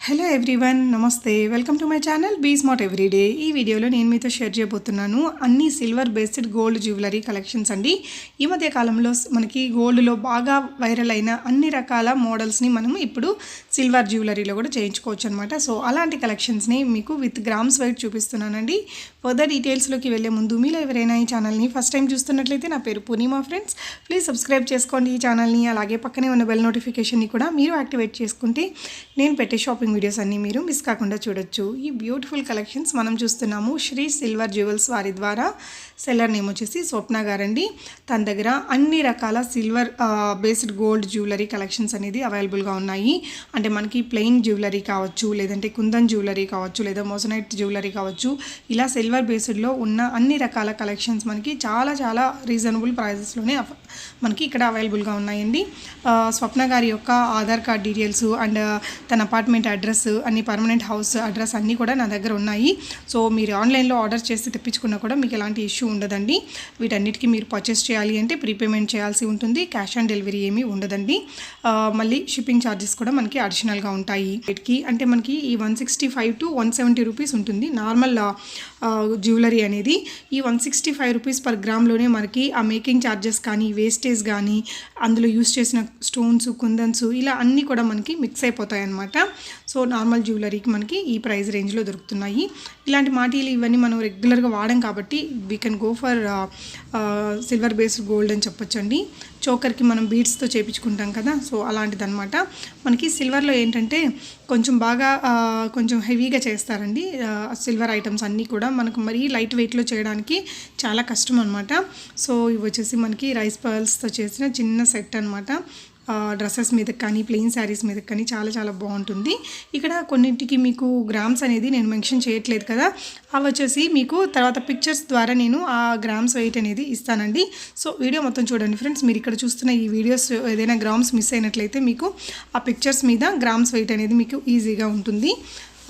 Hello everyone, నమస్తే. Welcome to my channel be smart everyday. ఈ వీడియోలో నేను మీతో షేర్ చేయబోతున్నాను అన్ని silver based gold jewellery collections అండి. ఈ మధ్య కాలంలో మనకి గోల్డ్లో బాగా వైరల్ అయిన అన్ని రకాల మోడల్స్ని మనం ఇప్పుడు సిల్వర్ జ్యువెలరీలో కూడా చేయించుకోవచ్చు అనమాట. సో అలాంటి కలెక్షన్స్ని మీకు విత్ గ్రామ్స్ వైట్ చూపిస్తున్నానండి. ఫర్దర్ డీటెయిల్స్లోకి వెళ్ళే ముందు మీలో ఎవరైనా ఈ ఛానల్ని ఫస్ట్ టైం చూస్తున్నట్లయితే నా పేరు పూర్ణిమా ఫ్రెండ్స్. ప్లీజ్ సబ్స్క్రైబ్ చేసుకోండి ఈ ఛానల్ని. అలాగే పక్కనే ఉన్న బెల్ నోటిఫికేషన్ని కూడా మీరు యాక్టివేట్ చేసుకుంటే నేను పెట్టే షాపింగ్ వీడియోస్ అన్నీ మీరు మిస్ కాకుండా చూడొచ్చు. ఈ బ్యూటిఫుల్ కలెక్షన్స్ మనం చూస్తున్నాము శ్రీ సిల్వర్ జ్యువెల్స్ వారి ద్వారా. సెల్లర్ నేమ్ వచ్చేసి స్వప్న గారండి. తన దగ్గర అన్ని రకాల silver based gold jewellery collections అనేది అవైలబుల్గా ఉన్నాయి. అంటే మనకి ప్లెయిన్ జ్యువెలరీ కావచ్చు, లేదంటే కుందన్ జ్యువెలరీ కావచ్చు, లేదా మోసనైట్ జ్యువెలరీ కావచ్చు, ఇలా సిల్వర్ బేస్డ్లో ఉన్న అన్ని రకాల కలెక్షన్స్ మనకి చాలా చాలా రీజనబుల్ ప్రైజెస్లోనే మనకి ఇక్కడ అవైలబుల్గా ఉన్నాయండి. స్వప్న గారి యొక్క ఆధార్ కార్డ్ డీటెయిల్స్ అండ్ తన అపార్ట్మెంట్ అడ్రస్, అన్ని పర్మనెంట్ హౌస్ అడ్రస్ అన్నీ కూడా నా దగ్గర ఉన్నాయి. సో మీరు ఆన్లైన్లో ఆర్డర్ చేసి తెప్పించుకున్నా కూడా మీకు ఎలాంటి ఇష్యూ ఉండదండి. వీటన్నిటికీ మీరు పర్చేస్ చేయాలి అంటే ప్రీపేమెంట్ చేయాల్సి ఉంటుంది. క్యాష్ ఆన్ డెలివరీ ఏమీ ఉండదండి. మళ్ళీ షిప్పింగ్ ఛార్జెస్ కూడా మనకి అడిషనల్గా ఉంటాయి. వీటికి అంటే మనకి ఈ 165 to 170 రూపీస్ ఉంటుంది నార్మల్ జ్యువెలరీ అనేది. ఈ 165 రూపీస్ పర్ గ్రామ్లోనే మనకి ఆ మేకింగ్ ఛార్జెస్ కానీ, వేస్టేజ్ కానీ, అందులో యూస్ చేసిన స్టోన్స్, కుందన్స్ ఇలా అన్నీ కూడా మనకి మిక్స్ అయిపోతాయి అన్నమాట. సో నార్మల్ జ్యువెలరీకి మనకి ఈ ప్రైస్ రేంజ్లో దొరుకుతున్నాయి. ఇలాంటి మాటీలు ఇవన్నీ మనం రెగ్యులర్గా వాడడం కాబట్టి we can go for silver based gold అని చెప్పొచ్చండి. చోకర్కి మనం బీడ్స్తో చేయించుకుంటాం కదా, సో అలాంటిదన్నమాట. మనకి సిల్వర్లో ఏంటంటే కొంచెం బాగా కొంచెం హెవీగా చేస్తారండి. సిల్వర్ ఐటమ్స్ అన్నీ కూడా మనకు మరీ లైట్ వెయిట్లో చేయడానికి చాలా కష్టం అనమాట. సో ఇవి వచ్చేసి మనకి రైస్ పర్ల్స్తో చేసిన చిన్న సెట్ అనమాట. డ్రెస్సెస్ మీదకి కానీ, ప్లెయిన్ శారీస్ మీదకి కానీ చాలా చాలా బాగుంటుంది. ఇక్కడ కొన్నింటికి మీకు గ్రామ్స్ అనేది నేను మెన్షన్ చేయట్లేదు కదా, అవి వచ్చేసి మీకు తర్వాత పిక్చర్స్ ద్వారా నేను ఆ గ్రామ్స్ వెయిట్ అనేది ఇస్తానండి. సో వీడియో మొత్తం చూడండి ఫ్రెండ్స్. మీరు ఇక్కడ చూస్తున్న ఈ వీడియోస్ ఏదైనా గ్రామ్స్ మిస్ అయినట్లయితే మీకు ఆ పిక్చర్స్ మీద గ్రామ్స్ వెయిట్ అనేది మీకు ఈజీగా ఉంటుంది.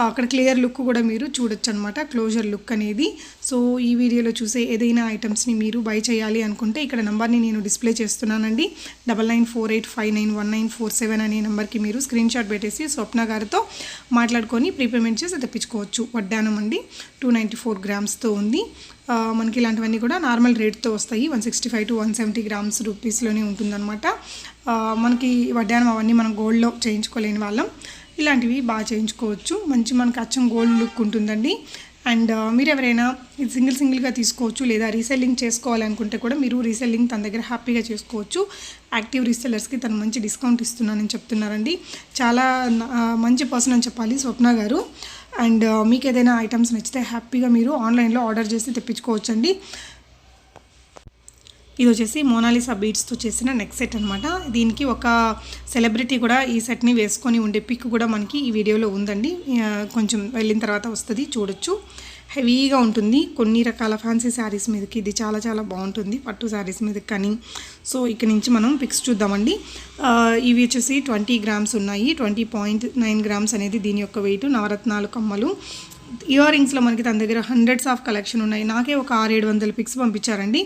అక్కడ క్లియర్ లుక్ కూడా మీరు చూడొచ్చు అనమాట, క్లోజర్ లుక్ అనేది. సో ఈ వీడియోలో చూసే ఏదైనా ఐటమ్స్ని మీరు బై చేయాలి అనుకుంటే ఇక్కడ నెంబర్ని నేను డిస్ప్లే చేస్తున్నానండి. 9948591947 అనే నెంబర్కి మీరు స్క్రీన్ షాట్ పెట్టేసి స్వప్న గారితో మాట్లాడుకొని ప్రీపేమెంట్ చేసి తెప్పించుకోవచ్చు. వడ్డానం అండి 294 గ్రామ్స్తో ఉంది. మనకి ఇలాంటివన్నీ కూడా నార్మల్ రేట్తో వస్తాయి. 165 to 170 గ్రామ్స్ రూపీస్లోనే ఉంటుందన్నమాట. మనకి వడ్డానం అవన్నీ మనం గోల్డ్లో చేయించుకోలేని వాళ్ళం ఇలాంటివి బాగా చేయించుకోవచ్చు. మంచి మనకి అచ్చం గోల్డ్ లుక్ ఉంటుందండి. అండ్ మీరు ఎవరైనా సింగిల్గా తీసుకోవచ్చు, లేదా రీసెల్లింగ్ చేసుకోవాలనుకుంటే కూడా మీరు రీసెల్లింగ్ తన దగ్గర హ్యాపీగా చేసుకోవచ్చు. యాక్టివ్ రీసెల్లర్స్కి తను మంచి డిస్కౌంట్ ఇస్తున్నానని చెప్తున్నారండి. చాలా మంచి పర్సన్ అని చెప్పాలి స్వప్న గారు. అండ్ మీకు ఏదైనా ఐటమ్స్ నచ్చితే హ్యాపీగా మీరు ఆన్లైన్లో ఆర్డర్ చేసి తెప్పించుకోవచ్చండి. ఇది వచ్చేసి మోనాలిసా బీడ్స్తో చేసిన నెక్ సెట్ అనమాట. దీనికి ఒక సెలబ్రిటీ కూడా ఈ సెట్ని వేసుకొని ఉండే పిక్ కూడా మనకి ఈ వీడియోలో ఉందండి. కొంచెం వెళ్ళిన తర్వాత వస్తుంది, చూడొచ్చు. హెవీగా ఉంటుంది. కొన్ని రకాల ఫ్యాన్సీ శారీస్ మీదకి ఇది చాలా చాలా బాగుంటుంది, పట్టు శారీస్ మీదకి కానీ. సో ఇక్కడ నుంచి మనం పిక్స్ చూద్దామండి. ఇవి వచ్చేసి 20 గ్రామ్స్ ఉన్నాయి. 20.9 గ్రామ్స్ అనేది దీని యొక్క వెయిట్. నవరత్నాలు కమ్మలు, ఇయర్ రింగ్స్లో మనకి తన దగ్గర హండ్రెడ్స్ ఆఫ్ కలెక్షన్ ఉన్నాయి. నాకే ఒక 600-700 పిక్స్ పంపించారండి.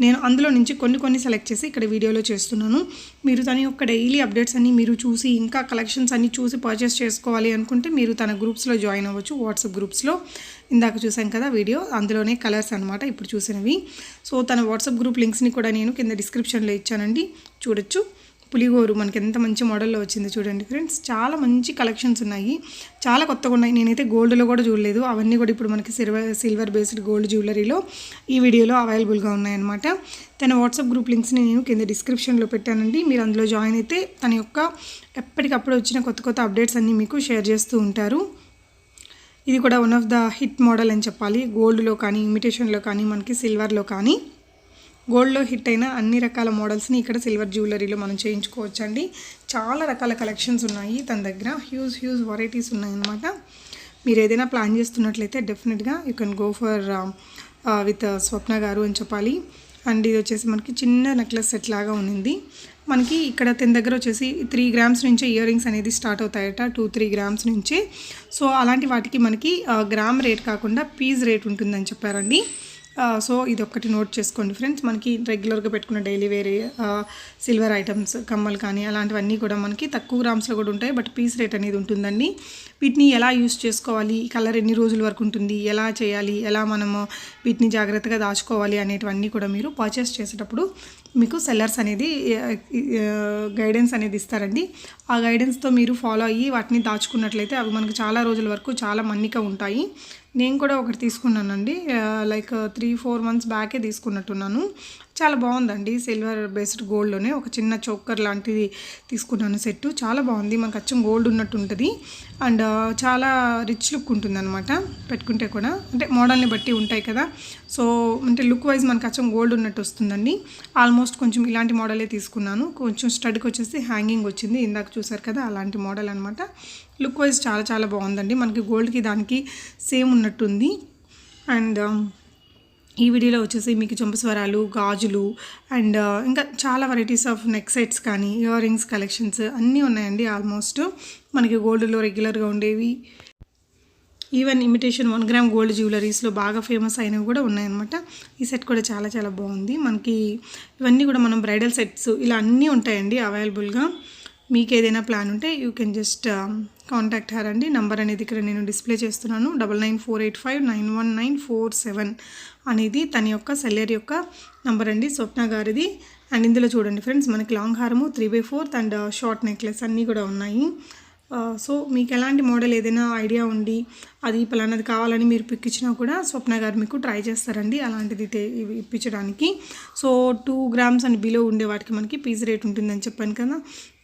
నేను అందులో నుంచి కొన్ని సెలెక్ట్ చేసి ఇక్కడ వీడియోలో చేస్తున్నాను. మీరు తన యొక్క డైలీ అప్డేట్స్ అన్నీ మీరు చూసి, ఇంకా కలెక్షన్స్ అన్నీ చూసి పర్చేస్ చేసుకోవాలి అనుకుంటే మీరు తన గ్రూప్స్లో జాయిన్ అవ్వచ్చు. వాట్సాప్ గ్రూప్స్లో ఇందాక చూసాం కదా వీడియో, అందులోనే కలర్స్ అనమాట ఇప్పుడు చూసినవి. సో తన వాట్సాప్ గ్రూప్ లింక్స్ని కూడా నేను కింద డిస్క్రిప్షన్లో ఇచ్చానండి, చూడొచ్చు. పులిగోరు మనకి ఎంత మంచి మోడల్లో వచ్చిందో చూడండి ఫ్రెండ్స్. చాలా మంచి కలెక్షన్స్ ఉన్నాయి, చాలా కొత్తగా ఉన్నాయి. నేనైతే గోల్డ్లో కూడా చూడలేదు. అవన్నీ కూడా ఇప్పుడు మనకి సిల్వర్ బేస్డ్ గోల్డ్ జ్యువెలరీలో ఈ వీడియోలో అవైలబుల్గా ఉన్నాయన్నమాట. తన వాట్సాప్ గ్రూప్ లింక్స్ని నేను కింద డిస్క్రిప్షన్లో పెట్టానండి. మీరు అందులో జాయిన్ అయితే తన యొక్క ఎప్పటికప్పుడు వచ్చిన కొత్త అప్డేట్స్ అన్నీ మీకు షేర్ చేస్తూ ఉంటారు. ఇది కూడా one of the hit model అని చెప్పాలి. గోల్డ్లో కానీ, ఇమిటేషన్లో కానీ, మనకి సిల్వర్లో కానీ. గోల్డ్లో హిట్ అయిన అన్ని రకాల మోడల్స్ని ఇక్కడ సిల్వర్ జ్యువెలరీలో మనం చేయించుకోవచ్చు అండి. చాలా రకాల కలెక్షన్స్ ఉన్నాయి తన దగ్గర, హ్యూజ్ వెరైటీస్ ఉన్నాయన్నమాట. మీరు ఏదైనా ప్లాన్ చేస్తున్నట్లయితే డెఫినెట్గా you can go for with Swapna గారు అని చెప్పాలి. అండ్ ఇది వచ్చేసి మనకి చిన్న నెక్లెస్ సెట్ లాగా ఉంది. మనకి ఇక్కడ తన దగ్గర వచ్చేసి 3 గ్రామ్స్ నుంచే ఇయర్ రింగ్స్ అనేది స్టార్ట్ అవుతాయట, 2-3 గ్రామ్స్ నుంచే. సో అలాంటి వాటికి మనకి గ్రామ్ రేట్ కాకుండా పీస్ రేట్ ఉంటుందని చెప్పారండి. సో ఇది ఒక్కటి నోట్ చేసుకోండి ఫ్రెండ్స్. మనకి రెగ్యులర్గా పెట్టుకున్న డైలీ వేర్ సిల్వర్ ఐటమ్స్, కమ్మలు కానీ అలాంటివన్నీ కూడా మనకి తక్కువ గ్రామ్స్లో కూడా ఉంటాయి, బట్ పీస్ రేట్ అనేది ఉంటుందండి. వీటిని ఎలా యూస్ చేసుకోవాలి, కలర్ ఎన్ని రోజుల వరకు ఉంటుంది, ఎలా చేయాలి, ఎలా మనము వీటిని జాగ్రత్తగా దాచుకోవాలి అనేటివన్నీ కూడా మీరు పర్చేస్ చేసేటప్పుడు మీకు సెల్లర్స్ అనేది గైడెన్స్ అనేది ఇస్తారండి. ఆ గైడెన్స్తో మీరు ఫాలో అయ్యి వాటిని దాచుకున్నట్లయితే అవి మనకు చాలా రోజుల వరకు చాలా మన్నిక ఉంటాయి. నేను కూడా ఒకటి తీసుకున్నానండి, లైక్ 3-4 మంత్స్ బ్యాకే తీసుకున్నట్టున్నాను. చాలా బాగుందండి. సిల్వర్ బేస్డ్ గోల్డ్లోనే ఒక చిన్న చోకర్ లాంటిది తీసుకున్నాను సెట్టు. చాలా బాగుంది, మనకు అచ్చం గోల్డ్ ఉన్నట్టు ఉంటుంది అండ్ చాలా రిచ్ లుక్ ఉంటుంది అనమాట పెట్టుకుంటే కూడా. అంటే మోడల్ని బట్టి ఉంటాయి కదా, సో అంటే లుక్ వైజ్ మనకు అచ్చం గోల్డ్ ఉన్నట్టు వస్తుందండి. ఆల్మోస్ట్ కొంచెం ఇలాంటి మోడలే తీసుకున్నాను. కొంచెం స్టడ్కి వచ్చేసి హ్యాంగింగ్ వచ్చింది, ఇందాక చూసారు కదా అలాంటి మోడల్ అనమాట. లుక్ వైజ్ చాలా చాలా బాగుందండి. మనకి గోల్డ్కి దానికి సేమ్ ఉన్నట్టుంది. అండ్ ఈ వీడియోలో వచ్చేసి మీకు చెంపస్వరాలు, గాజులు అండ్ ఇంకా చాలా వెరైటీస్ ఆఫ్ నెక్ సెట్స్ కానీ ఇయర్ రింగ్స్ కలెక్షన్స్ అన్నీ ఉన్నాయండి. ఆల్మోస్ట్ మనకి గోల్డ్లో రెగ్యులర్గా ఉండేవి, ఈవెన్ ఇమిటేషన్ 1 గ్రామ్ గోల్డ్ జ్యువెలరీస్లో బాగా ఫేమస్ అయినవి కూడా ఉన్నాయన్నమాట. ఈ సెట్ కూడా చాలా చాలా బాగుంది. మనకి ఇవన్నీ కూడా మనం బ్రైడల్ సెట్స్ ఇలా అన్నీ ఉంటాయండి అవైలబుల్గా. మీకు ఏదైనా ప్లాన్ ఉంటే you can just contact her అండి. నంబర్ అనేది ఇక్కడ నేను డిస్ప్లే చేస్తున్నాను. 9948591947 అనేది తన యొక్క సెల్లర్ యొక్క నంబర్ అండి, స్వప్న గారిది. అండ్ ఇందులో చూడండి ఫ్రెండ్స్, మనకి లాంగ్ హారము 3/4 అండ్ షార్ట్ నెక్లెస్ అన్నీ కూడా ఉన్నాయి. సో మీకు ఎలాంటి మోడల్ ఏదైనా ఐడియా ఉండి అది పలానాది కావాలని మీరు పిక్ ఇచ్చినా కూడా స్వప్న గారు మీకు ట్రై చేస్తారండి అలాంటిది ఇప్పించడానికి. సో 2 గ్రామ్స్ అండ్ బిలో ఉండే వాటికి మనకి పీస్ రేట్ ఉంటుందని చెప్పాను కదా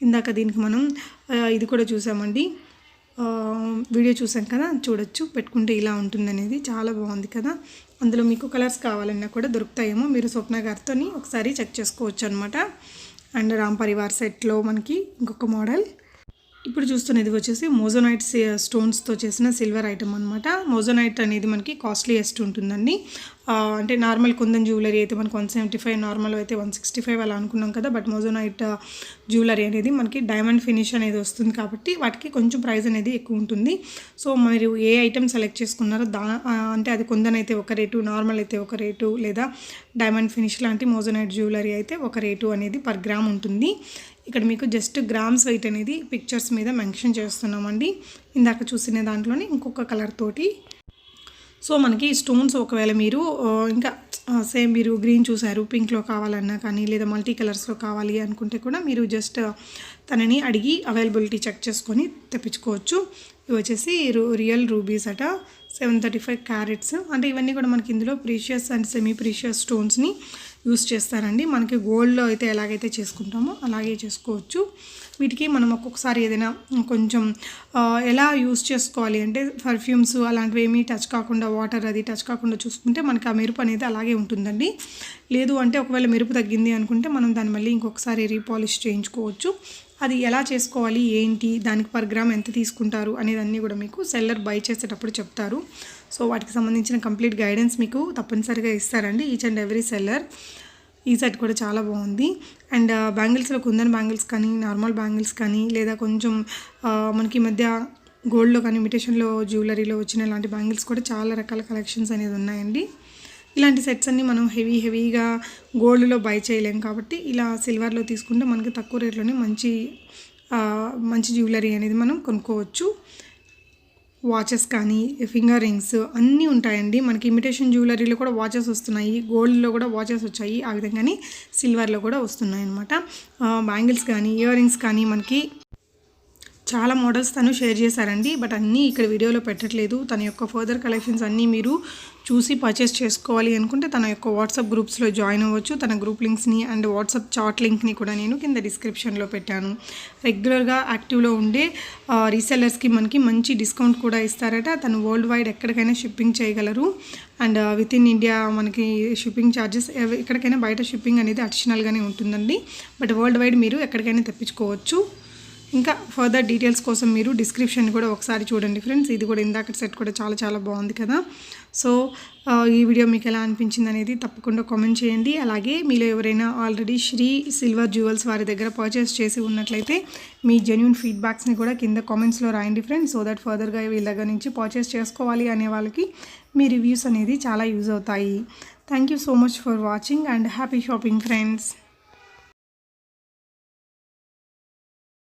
ఇందాక. దీనికి మనం ఇది కూడా చూసామండి, వీడియో చూసాం కదా, చూడొచ్చు పెట్టుకుంటే ఇలా ఉంటుందనేది. చాలా బాగుంది కదా. అందులో మీకు కలర్స్ కావాలన్నా కూడా దొరుకుతాయేమో, మీరు స్వప్న గారితో ఒకసారి చెక్ చేసుకోవచ్చు అనమాట. అండ్ రామ్ పరివార్ సెట్లో మనకి ఇంకొక మోడల్ ఇప్పుడు చూస్తున్నది వచ్చేసి మోజోనైట్ స్టోన్స్తో చేసిన సిల్వర్ ఐటమ్ అనమాట. మోజోనైట్ అనేది మనకి కాస్ట్లీయెస్ట్ ఉంటుందండి. అంటే నార్మల్ కుందన్ జ్యువెలరీ అయితే మనకి 175, నార్మల్ అయితే 165 అలా అనుకున్నాం కదా, బట్ మోజోనైట్ జ్యువెలరీ అనేది మనకి డైమండ్ ఫినిష్ అనేది వస్తుంది కాబట్టి వాటికి కొంచెం ప్రైస్ అనేది ఎక్కువ ఉంటుంది. సో మీరు ఏ ఐటమ్ సెలెక్ట్ చేసుకున్నారో అంటే అది కుందన్ అయితే ఒక రేటు, నార్మల్ అయితే ఒక రేటు, లేదా డైమండ్ ఫినిష్ లాంటి మోజోనైట్ జ్యువెలరీ అయితే ఒక రేటు అనేది పర్ గ్రామ్ ఉంటుంది. ఇక్కడ మీకు జస్ట్ గ్రామ్స్ వెయిట్ అనేది పిక్చర్స్ మీద మెన్షన్ చేస్తున్నామండి. ఇందాక చూసిన దాంట్లోనే ఇంకొక కలర్ తోటి. సో మనకి స్టోన్స్ ఒకవేళ మీరు ఇంకా సేమ్ మీరు గ్రీన్ చూసారు, పింక్లో కావాలన్నా కానీ లేదా మల్టీ కలర్స్లో కావాలి అనుకుంటే కూడా మీరు జస్ట్ తనని అడిగి అవైలబిలిటీ చెక్ చేసుకొని తెప్పించుకోవచ్చు. ఇవి వచ్చేసి రియల్ రూబీస్ అట, 735 క్యారెట్స్. అంటే ఇవన్నీ కూడా మనకి ఇందులో ప్రీషియస్ అండ్ సెమీ ప్రీషియస్ స్టోన్స్ని యూస్ చేస్తారండి. మనకి గోల్డ్లో అయితే ఎలాగైతే చేసుకుంటామో అలాగే చేసుకోవచ్చు. వీటికి మనం ఒక్కొక్కసారి ఏదైనా కొంచెం ఎలా యూస్ చేసుకోవాలి అంటే పర్ఫ్యూమ్స్ అలాంటివి ఏమీ టచ్ కాకుండా, వాటర్ అది టచ్ కాకుండా చూసుకుంటే మనకి ఆ మెరుపు అనేది అలాగే ఉంటుందండి. లేదు అంటే ఒకవేళ మెరుపు తగ్గింది అనుకుంటే మనం దాన్ని మళ్ళీ ఇంకొకసారి రీపాలిష్ చేయించుకోవచ్చు. అది ఎలా చేసుకోవాలి, ఏంటి, దానికి పర్ గ్రామ్ ఎంత తీసుకుంటారు అనేది అన్నీ కూడా మీకు సెల్లర్ బై చేసేటప్పుడు చెప్తారు. సో వాటికి సంబంధించిన కంప్లీట్ గైడెన్స్ మీకు తప్పనిసరిగా ఇస్తారండి ఈచ్ అండ్ ఎవ్రీ సెల్లర్. ఈ సెట్ కూడా చాలా బాగుంది. అండ్ బ్యాంగిల్స్లో కుందన్ బ్యాంగిల్స్ కానీ, నార్మల్ బ్యాంగిల్స్ కానీ, లేదా కొంచెం మనకి ఈ మధ్య గోల్డ్లో కానీ ఇమిటేషన్లో జ్యువెలరీలో వచ్చిన ఇలాంటి బ్యాంగిల్స్ కూడా చాలా రకాల కలెక్షన్స్ అనేది ఉన్నాయండి. ఇలాంటి సెట్స్ అన్నీ మనం హెవీగా గోల్డ్లో బై చేయలేం కాబట్టి ఇలా సిల్వర్లో తీసుకుంటే మనకి తక్కువ రేట్లోనే మంచి జ్యువెలరీ అనేది మనం కొనుక్కోవచ్చు. వాచెస్ కానీ, ఫింగర్ రింగ్స్ అన్నీ ఉంటాయండి. మనకి ఇమిటేషన్ జ్యువెలరీలో కూడా వాచెస్ వస్తున్నాయి, గోల్డ్లో కూడా వాచెస్ వచ్చాయి, ఆ విధంగానే సిల్వర్లో కూడా వస్తున్నాయి అన్నమాట. బ్యాంగిల్స్ కానీ, ఇయర్ రింగ్స్ కానీ మనకి చాలా మోడల్స్ తను షేర్ చేశారండి, బట్ అన్నీ ఇక్కడ వీడియోలో పెట్టట్లేదు. తన యొక్క ఫర్దర్ కలెక్షన్స్ అన్నీ మీరు చూసి పర్చేస్ చేసుకోవాలి అనుకుంటే తన యొక్క వాట్సాప్ గ్రూప్స్లో జాయిన్ అవ్వచ్చు. తన గ్రూప్ లింక్స్ని అండ్ వాట్సాప్ చాట్ లింక్ని కూడా నేను కింద డిస్క్రిప్షన్లో పెట్టాను. రెగ్యులర్గా యాక్టివ్లో ఉండే రీసెల్లర్స్కి మనకి మంచి డిస్కౌంట్ కూడా ఇస్తారట. తను వరల్డ్ వైడ్ ఎక్కడికైనా షిప్పింగ్ చేయగలరు. అండ్ విత్ ఇన్ ఇండియా మనకి షిప్పింగ్ ఛార్జెస్ ఎక్కడికైనా బయట షిప్పింగ్ అనేది అడిషనల్గానే ఉంటుందండి, బట్ వరల్డ్ వైడ్ మీరు ఎక్కడికైనా తెప్పించుకోవచ్చు. ఇంకా ఫర్దర్ డీటెయిల్స్ కోసం మీరు డిస్క్రిప్షన్ కూడా ఒకసారి చూడండి ఫ్రెండ్స్. ఇది కూడా ఇందాక సెట్ కూడా చాలా చాలా బాగుంది కదా. సో ఈ వీడియో మీకు ఎలా అనిపించింది అనేది తప్పకుండా కామెంట్ చేయండి. అలాగే మీలో ఎవరైనా ఆల్రెడీ శ్రీ సిల్వర్ జ్యువెల్స్ వారి దగ్గర పర్చేస్ చేసి ఉన్నట్లయితే మీ జెన్యూన్ ఫీడ్బ్యాక్స్ని కూడా కింద కామెంట్స్లో రాయండి ఫ్రెండ్స్. సో దట్ ఫర్దర్గా వీళ్ళ దగ్గర నుంచి పర్చేస్ చేసుకోవాలి అనే వాళ్ళకి మీ రివ్యూస్ అనేది చాలా యూజ్ అవుతాయి. Thank you so much for watching and happy shopping friends.